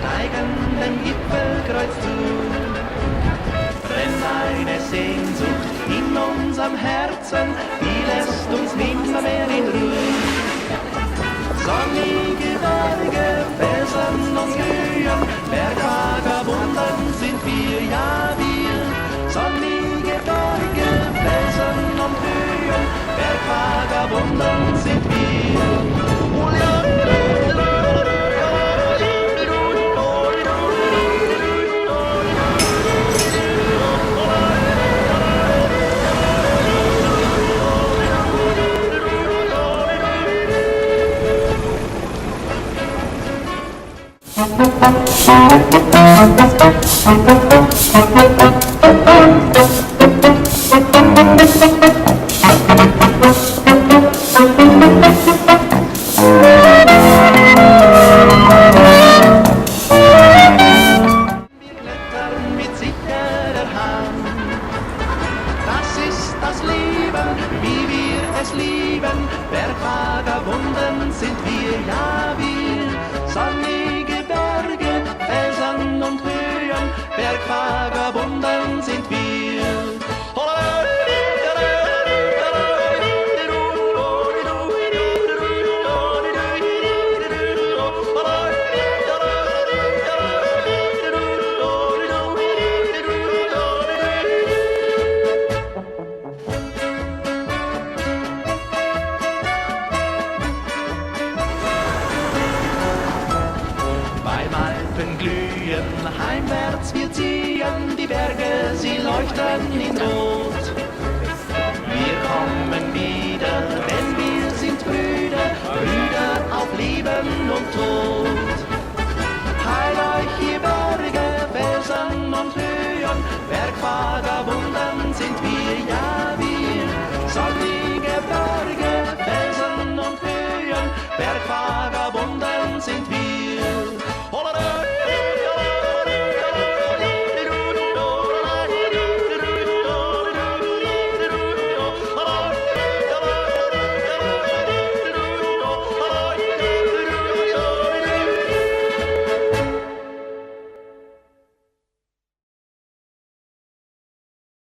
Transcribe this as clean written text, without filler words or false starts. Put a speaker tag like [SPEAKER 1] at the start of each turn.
[SPEAKER 1] steigen den Gipfelkreuz zu. Brennt eine Sehnsucht in unserem Herzen, die lässt uns nimmer mehr in Ruhe. Sonnige Berge, Felsen und Höhen, Bergvagabunden sind wir, ja wir. Sonnige Berge, Felsen und Höhen, Bergvagabunden sind wir. Mit sicherer Hand. Das ist das Leben, wie wir es lieben. Bergvagabunden sind wir, ja wir. Sonnige Berge, Felsen und Höhen, Bergvagabunden sind wir. Beim Alpen glühen, heimwärts wir ziehen, die Berge, sie leuchten in Rot. Wir kommen wieder, denn wir sind Brüder, Brüder auf Leben und Tod. Heil euch, ihr Berge, Felsen und Höhen, Bergvagabunden sind wir, ja wir. Sonnige Berge, Felsen und Höhen, Bergvagabunden sind wir.